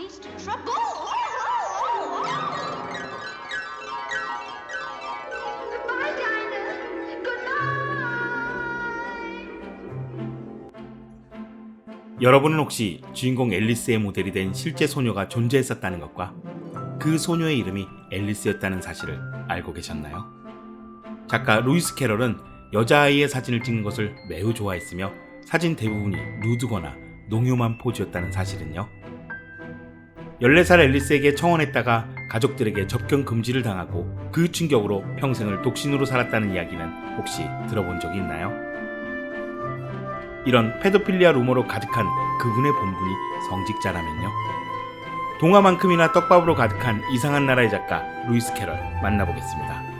leads to trouble. Goodbye, Dinah. Goodbye. 여러분은 혹시 주인공 앨리스의 모델이 된 실제 소녀가 존재했었다는 것과 그 소녀의 이름이 앨리스였다는 사실을 알고 계셨나요? 작가 루이스 캐럴은 여자아이의 사진을 찍는 것을 매우 좋아했으며 사진 대부분이 누드거나 농염한 포즈였다는 사실은요. 14살 앨리스에게 청혼했다가 가족들에게 접견 금지를 당하고 그 충격으로 평생을 독신으로 살았다는 이야기는 혹시 들어본 적이 있나요? 이런 페도필리아 루머로 가득한 그분의 본분이 성직자라면요. 동화만큼이나 떡밥으로 가득한 이상한 나라의 작가 루이스 캐럴 만나보겠습니다.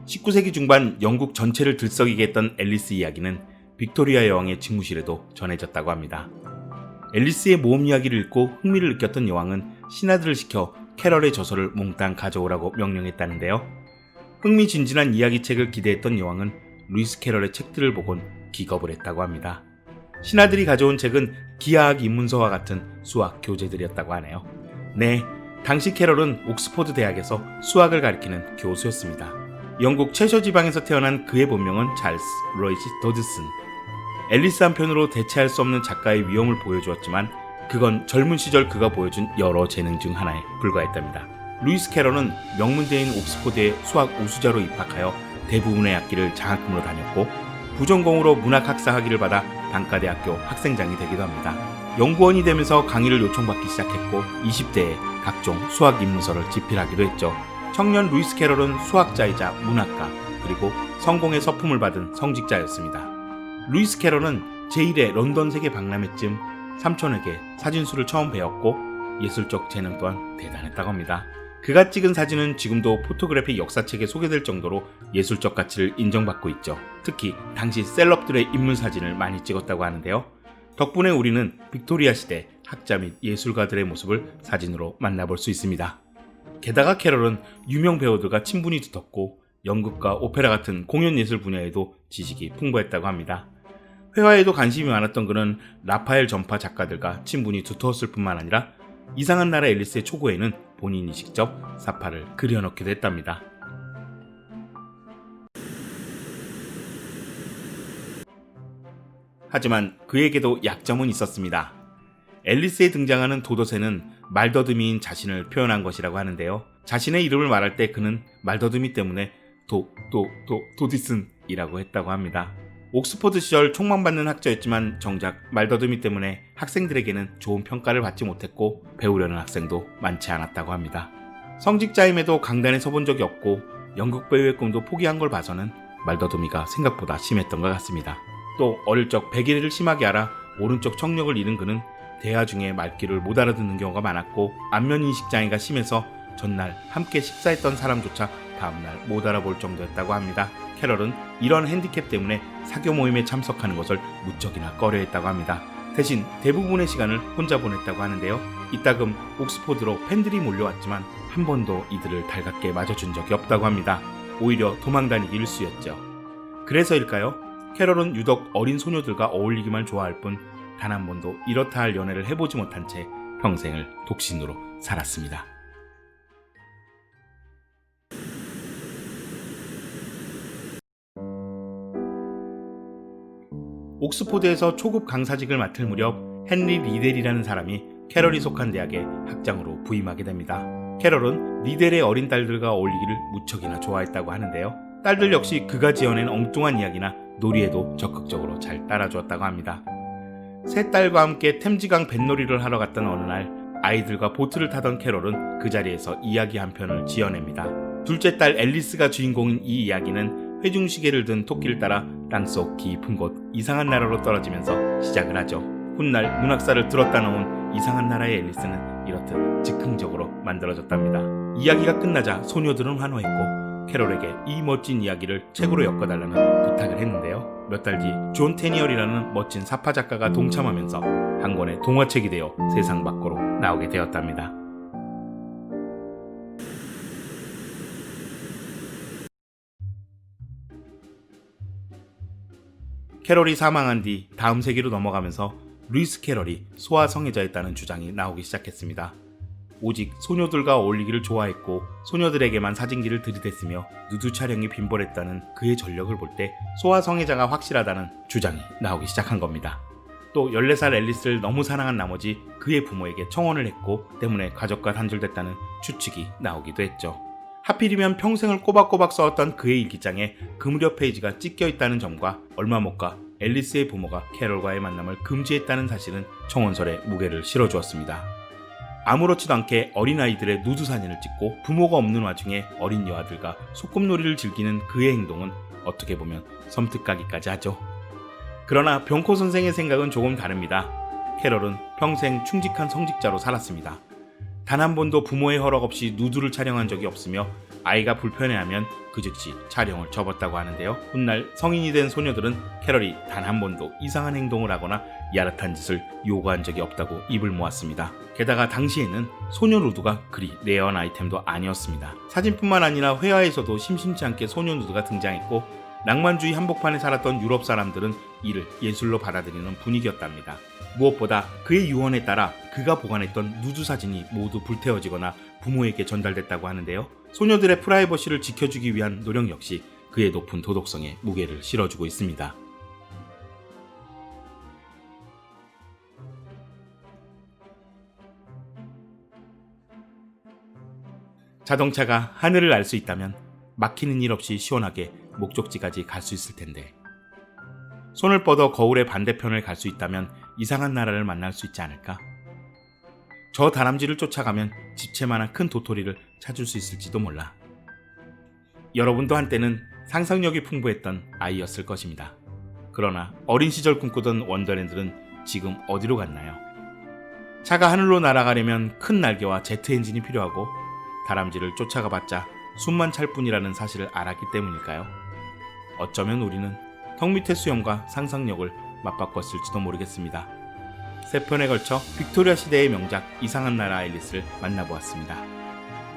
(19세기) 중반 영국 전체를 들썩이게 했던 앨리스 이야기는 빅토리아 여왕의 집무실에도 전해졌다고 합니다. 앨리스의 모험 이야기를 읽고 흥미를 느꼈던 여왕은 신하들을 시켜 캐럴의 저서를 몽땅 가져오라고 명령했다는데요. 흥미진진한 이야기책을 기대했던 여왕은 루이스 캐럴의 책들을 보곤 기겁을 했다고 합니다. 신하들이 가져온 책은 기하학 입문서와 같은 수학 교재들이었다고 하네요. 네, 당시 캐럴은 옥스퍼드 대학에서 수학을 가르치는 교수였습니다. 영국 채셔 지방에서 태어난 그의 본명은 찰스 로이시 더드슨. 앨리스 한편으로 대체할 수 없는 작가의 위엄을 보여주었지만 그건 젊은 시절 그가 보여준 여러 재능 중 하나에 불과했답니다. 루이스 캐럴은 명문대인 옥스퍼드의 수학 우수자로 입학하여 대부분의 학기를 장학금으로 다녔고 부전공으로 문학학사 학위를 받아 단과대학교 학생장이 되기도 합니다. 연구원이 되면서 강의를 요청받기 시작했고 20대에 각종 수학 입문서를 집필하기도 했죠. 청년 루이스 캐럴은 수학자이자 문학가 그리고 성공의 서품을 받은 성직자였습니다. 루이스 캐럴은 제1회 런던 세계 박람회쯤 삼촌에게 사진술을 처음 배웠고 예술적 재능 또한 대단했다고 합니다. 그가 찍은 사진은 지금도 포토그래피 역사책에 소개될 정도로 예술적 가치를 인정받고 있죠. 특히 당시 셀럽들의 인물 사진을 많이 찍었다고 하는데요. 덕분에 우리는 빅토리아 시대 학자 및 예술가들의 모습을 사진으로 만나볼 수 있습니다. 게다가 캐럴은 유명 배우들과 친분이 두텁고 연극과 오페라 같은 공연 예술 분야에도 지식이 풍부했다고 합니다. 회화에도 관심이 많았던 그는 라파엘 전파 작가들과 친분이 두터웠을 뿐만 아니라 이상한 나라 앨리스의 초고에는 본인이 직접 사파를 그려넣기도 했답니다. 하지만 그에게도 약점은 있었습니다. 앨리스에 등장하는 도도새는 말더듬이인 자신을 표현한 것이라고 하는데요. 자신의 이름을 말할 때 그는 말더듬이 때문에 도디슨이라고 했다고 합니다. 옥스퍼드 시절 촉망받는 학자였지만 정작 말더듬이 때문에 학생들에게는 좋은 평가를 받지 못했고 배우려는 학생도 많지 않았다고 합니다. 성직자임에도 강단에 서본 적이 없고 연극 배우의 꿈도 포기한 걸 봐서는 말더듬이가 생각보다 심했던 것 같습니다. 또 어릴 적 베개를 심하게 앓아 오른쪽 청력을 잃은 그는 대화 중에 말귀를 못 알아듣는 경우가 많았고 안면인식 장애가 심해서 전날 함께 식사했던 사람조차 다음날 못 알아볼 정도였다고 합니다. 캐럴은 이런 핸디캡 때문에 사교 모임에 참석하는 것을 무척이나 꺼려했다고 합니다. 대신 대부분의 시간을 혼자 보냈다고 하는데요. 이따금 옥스퍼드로 팬들이 몰려왔지만 한 번도 이들을 달갑게 맞아준 적이 없다고 합니다. 오히려 도망다니기 일쑤였죠. 그래서일까요? 캐럴은 유독 어린 소녀들과 어울리기만 좋아할 뿐 단 한 번도 이렇다 할 연애를 해보지 못한 채 평생을 독신으로 살았습니다. 옥스포드에서 초급 강사직을 맡을 무렵 헨리 리델이라는 사람이 캐럴이 속한 대학의 학장으로 부임하게 됩니다. 캐럴은 리델의 어린 딸들과 어울리기를 무척이나 좋아했다고 하는데요. 딸들 역시 그가 지어낸 엉뚱한 이야기나 놀이에도 적극적으로 잘 따라주었다고 합니다. 세 딸과 함께 템지강 뱃놀이를 하러 갔던 어느 날 아이들과 보트를 타던 캐럴은 그 자리에서 이야기 한 편을 지어냅니다. 둘째 딸 앨리스가 주인공인 이 이야기는 회중시계를 든 토끼를 따라 땅속 깊은 곳 이상한 나라로 떨어지면서 시작을 하죠. 훗날 문학사를 들었다 놓은 이상한 나라의 앨리스는 이렇듯 즉흥적으로 만들어졌답니다. 이야기가 끝나자 소녀들은 환호했고 캐롤에게 이 멋진 이야기를 책으로 엮어달라는 부탁을 했는데요. 몇 달 뒤 존 테니얼이라는 멋진 사파 작가가 동참하면서 한 권의 동화책이 되어 세상 밖으로 나오게 되었답니다. 캐롤이 사망한 뒤 다음 세기로 넘어가면서 루이스 캐럴이 소아 성애자였다는 주장이 나오기 시작했습니다. 오직 소녀들과 어울리기를 좋아했고 소녀들에게만 사진기를 들이댔으며 누드 촬영이 빈번했다는 그의 전력을 볼 때 소아 성애자가 확실하다는 주장이 나오기 시작한 겁니다. 또 14살 앨리스를 너무 사랑한 나머지 그의 부모에게 청혼을 했고 때문에 가족과 단절됐다는 추측이 나오기도 했죠. 하필이면 평생을 꼬박꼬박 써왔던 그의 일기장에 그 무렵 페이지가 찢겨 있다는 점과 얼마 못 가 앨리스의 부모가 캐럴과의 만남을 금지했다는 사실은 청혼설에 무게를 실어주었습니다. 아무렇지도 않게 어린아이들의 누드 사진을 찍고 부모가 없는 와중에 어린 여아들과 소꿉놀이를 즐기는 그의 행동은 어떻게 보면 섬뜩하기까지 하죠. 그러나 병코 선생의 생각은 조금 다릅니다. 캐럴은 평생 충직한 성직자로 살았습니다. 단 한 번도 부모의 허락 없이 누드를 촬영한 적이 없으며 아이가 불편해하면 그 즉시 촬영을 접었다고 하는데요. 훗날 성인이 된 소녀들은 캐럴이 단 한 번도 이상한 행동을 하거나 야릇한 짓을 요구한 적이 없다고 입을 모았습니다. 게다가 당시에는 소녀 누드가 그리 레어한 아이템도 아니었습니다. 사진뿐만 아니라 회화에서도 심심치 않게 소녀 누드가 등장했고 낭만주의 한복판에 살았던 유럽 사람들은 이를 예술로 받아들이는 분위기였답니다. 무엇보다 그의 유언에 따라 그가 보관했던 누드 사진이 모두 불태워지거나 부모에게 전달됐다고 하는데요. 소녀들의 프라이버시를 지켜주기 위한 노력 역시 그의 높은 도덕성에 무게를 실어주고 있습니다. 자동차가 하늘을 날 수 있다면 막히는 일 없이 시원하게 목적지까지 갈 수 있을 텐데 손을 뻗어 거울의 반대편을 갈 수 있다면 이상한 나라를 만날 수 있지 않을까? 저 다람쥐를 쫓아가면 집채만한 큰 도토리를 찾을 수 있을지도 몰라. 여러분도 한때는 상상력이 풍부했던 아이였을 것입니다. 그러나 어린 시절 꿈꾸던 원더랜드는 지금 어디로 갔나요? 차가 하늘로 날아가려면 큰 날개와 제트 엔진이 필요하고 다람쥐를 쫓아가봤자 숨만 찰 뿐이라는 사실을 알았기 때문일까요? 어쩌면 우리는 턱 밑의 수염과 상상력을 맞바꿨을지도 모르겠습니다. 3편에 걸쳐 빅토리아 시대의 명작 이상한 나라 앨리스를 만나보았습니다.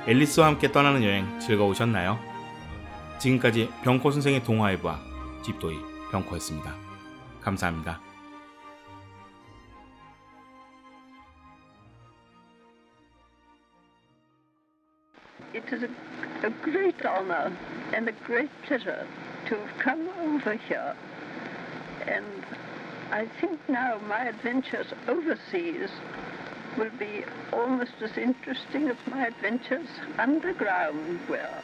앨리스와 함께 떠나는 여행 즐거우셨나요? 지금까지 병코 선생의 동화해부와 집도이 병코였습니다. 감사합니다. It is a great honor and a great pleasure to have come over here. And I think now my adventures overseas will be almost as interesting as my adventures underground were.